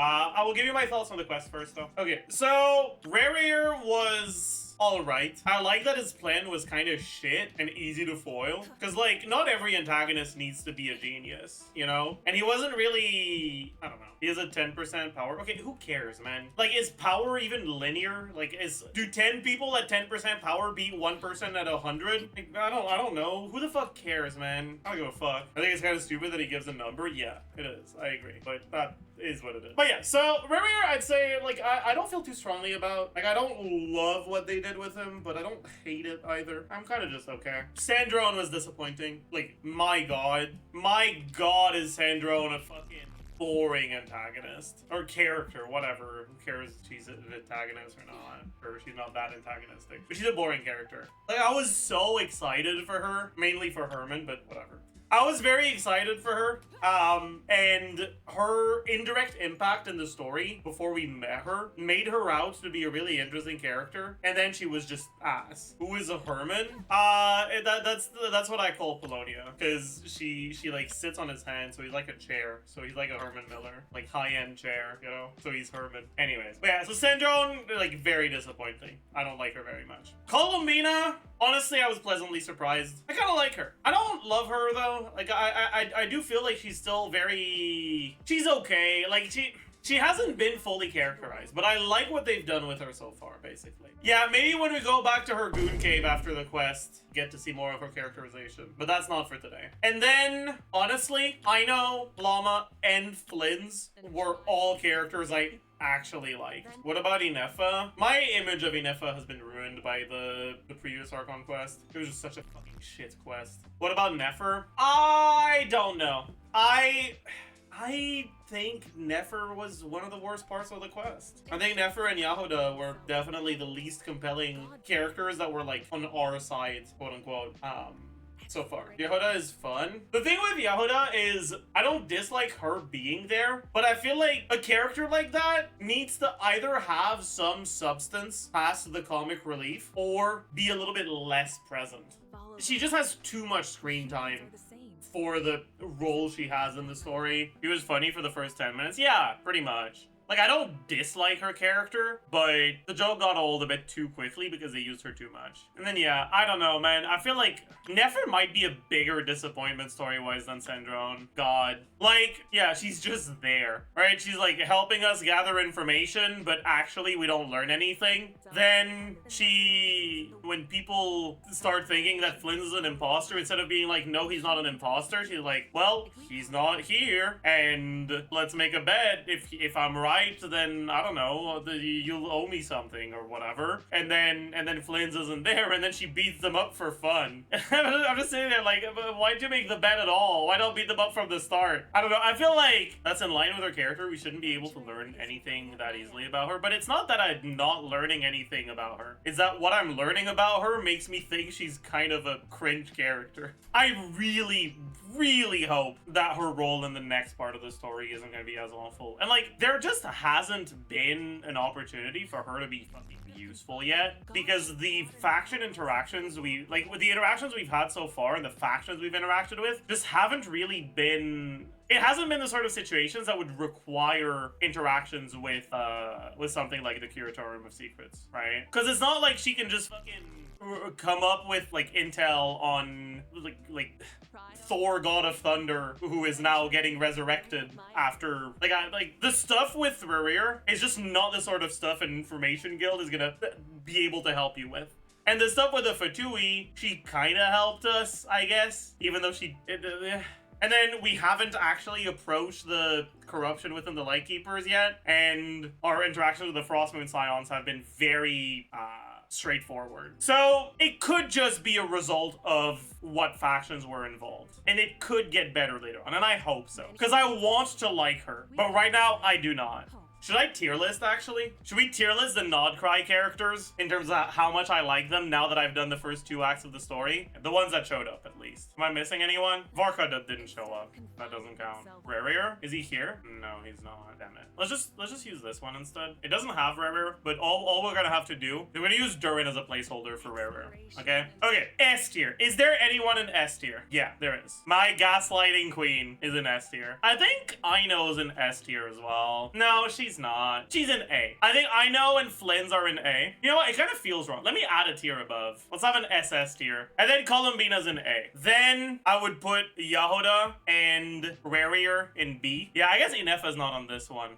I will give you my thoughts on the quest first, though. Okay, so Rerir was alright. I like that his plan was kind of shit and easy to foil. Because, like, not every antagonist needs to be a genius, you know? And he wasn't really... I don't know. He has a 10% power. Okay, who cares, man? Like, is power even linear? Like, do 10 people at 10% power beat one person at 100? Like, I don't know. Who the fuck cares, man? I don't give a fuck. I think it's kind of stupid that he gives a number. Yeah, it is. I agree. But that is what it is. But yeah, so Rerir, I'd say, like, I don't feel too strongly about. Like, I don't love what they did with him, but I don't hate it either. I'm kind of just okay. Sandrone was disappointing. Like, my god. My god, is Sandrone a fucking boring antagonist or character, whatever. Who cares if she's an antagonist or not, or she's not that antagonistic, but she's a boring character. Like, I was so excited for her, mainly for Herman, but whatever. I was very excited for her, and her indirect impact in the story before we met her made her out to be a really interesting character, and then she was just ass. Who is a Herman? That's what I call Polonia, because she like sits on his hand, so he's like a chair, so he's like a Herman Miller, like high-end chair, you know, so he's Herman. Anyways, but yeah, so Sandrone, like, very disappointing. I don't like her very much. Columbina, honestly, I was pleasantly surprised. I kind of like her. I don't love her, though. Like, I do feel like she's still very... She's okay. Like, she hasn't been fully characterized, but I like what they've done with her so far, basically. Yeah, maybe when we go back to her goon cave after the quest, get to see more of her characterization, but that's not for today. And then, honestly, Aino, Lauma, and Flins were all characters I actually liked. What about Ineffa? My image of Ineffa has been ruined by the previous Archon Quest. It was just such a fucking shit quest. What about Nefer? I don't know. I think Nefer was one of the worst parts of the quest. I think Nefer and Jahoda were definitely the least compelling characters that were, like, on our side, quote unquote. So far. Jahoda is fun. The thing with Jahoda is I don't dislike her being there, but I feel like a character like that needs to either have some substance past the comic relief or be a little bit less present. She just has too much screen time for the role she has in the story. She was funny for the first 10 minutes. Yeah, pretty much. Like, I don't dislike her character, but the joke got old a bit too quickly because they used her too much. And then, yeah, I don't know, man. I feel like Nefer might be a bigger disappointment story-wise than Sandrone. God. Like, yeah, she's just there, right? She's, like, helping us gather information, but actually we don't learn anything. Then when people start thinking that Flins is an imposter, instead of being like, no, he's not an imposter, she's like, well, he's not here, and let's make a bet. If I'm right, then I don't know, you'll owe me something or whatever. And then Flins isn't there, and then she beats them up for fun. I'm just sitting there like, why'd you make the bet at all? Why don't beat them up from the start? I don't know. I feel like that's in line with her character. We shouldn't be able to learn anything that easily about her. But it's not that I'm not learning anything about her. It's that what I'm learning about her makes me think she's kind of a cringe character. I really, really hope that her role in the next part of the story isn't going to be as awful. And, like, there just hasn't been an opportunity for her to be fucking useful yet, because the faction interactions with the interactions we've had so far and the factions we've interacted with just haven't really been... It hasn't been the sort of situations that would require interactions with something like the Curatorium of Secrets, right? Because it's not like she can just fucking come up with, like, intel on, like Thor, God of Thunder, who is now getting resurrected after, like the stuff with Rerir is just not the sort of stuff an information guild is gonna be able to help you with. And the stuff with the Fatui, she kind of helped us, I guess, even though she... And then we haven't actually approached the corruption within the Lightkeepers yet, and our interactions with the Frostmoon Scions have been very straightforward. So it could just be a result of what factions were involved, and it could get better later on, and I hope so, because I want to like her, but right now I do not. Should I tier list, actually? Should we tier list the Nod-Krai characters in terms of how much I like them now that I've done the first 2 acts of the story? The ones that showed up, at least. least. Am I missing anyone? Vorka didn't show up. That doesn't count. Rerir? Is he here? No, he's not. Damn it. Let's just use this one instead. It doesn't have Rerir, but all we're gonna have to do, we're gonna use Durin as a placeholder for Rerir. Okay? Okay, S tier. Is there anyone in S tier? Yeah, there is. My gaslighting queen is in S tier. I think Aino's in S tier as well. No, she's not. She's in A. I think Aino and Flins are in A. You know what? It kind of feels wrong. Let me add a tier above. Let's have an SS tier. And then Columbina's in A. Then I would put Jahoda and Rerir in B. Yeah, I guess Ineffa's not on this one.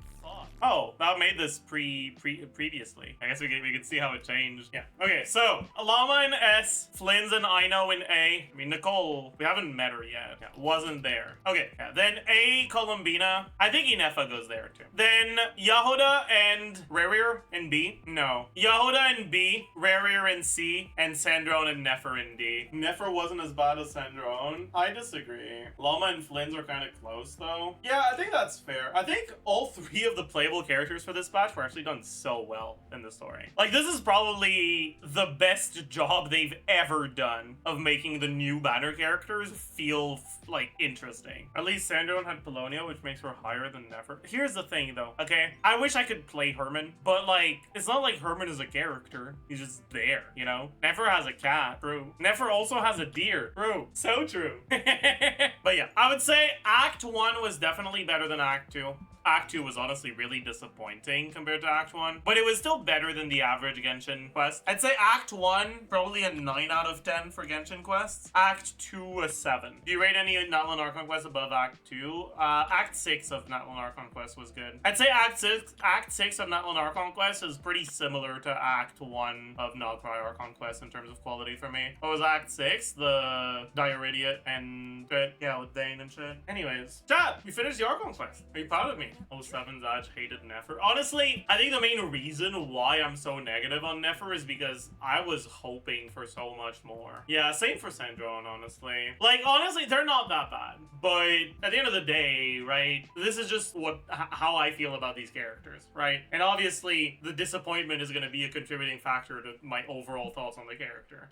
Oh, that made this previously. I guess we could see how it changed. Yeah. Okay, so Lauma in S, Flins and Aino in A. I mean, Nicole, we haven't met her yet. Yeah, wasn't there. Okay, yeah. Then A, Columbina. I think Ineffa goes there too. Then Jahoda and Rerir in B. No. Jahoda in B, Rerir in C, and Sandrone and Nefer in D. Nefer wasn't as bad as Sandrone. I disagree. Lauma and Flins are kind of close though. Yeah, I think that's fair. I think all three of the playable characters for this batch were actually done so well in the story. Like, this is probably the best job they've ever done of making the new banner characters feel like interesting. At least Sandrone had Polonia, which makes her higher than Nefer. Here's the thing though, okay? I wish I could play Herman, but like, it's not like Herman is a character. He's just there, you know? Nefer has a cat, true. Nefer also has a deer, true. So true. But yeah, I would say Act 1 was definitely better than Act 2. Act 2 was honestly really disappointing compared to Act 1, but it was still better than the average Genshin quest. I'd say Act 1, probably a 9 out of 10 for Genshin quests. Act 2, a 7. Do you rate any Nod-Krai Archon Quest above Act 2? Act 6 of Nod-Krai Archon Quest was good. I'd say Act 6 of Nod-Krai Archon Quest is pretty similar to Act 1 of Nod-Krai Archon Quest in terms of quality for me. What was Act 6? The Dioridiate and shit. Yeah, with Dane and shit. Anyways, chat, we finished the Archon Quest. Are you proud of me? 07 Zaj hated Nefer. Honestly, I think the main reason why I'm so negative on Nefer is because I was hoping for so much more. Yeah, same for Sandrone, honestly. Like, honestly, they're not that bad. But at the end of the day, right, this is just how I feel about these characters, right? And obviously, the disappointment is going to be a contributing factor to my overall thoughts on the character.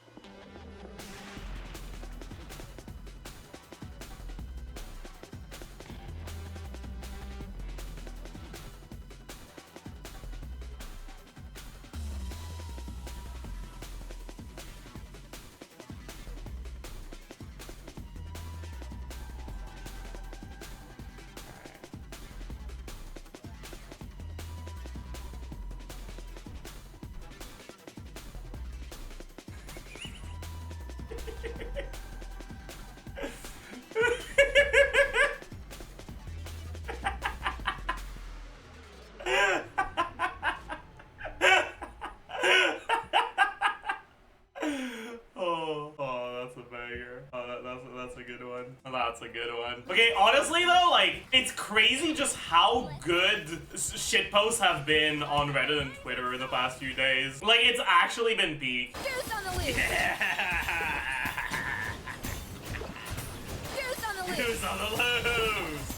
That's a good one. That's a good one. Okay, honestly though, like, it's crazy just how good shitposts have been on Reddit and Twitter in the past few days. Like, it's actually been peak. Deuce on the loose. Yeah. Deuce on the loose. Deuce on the loose.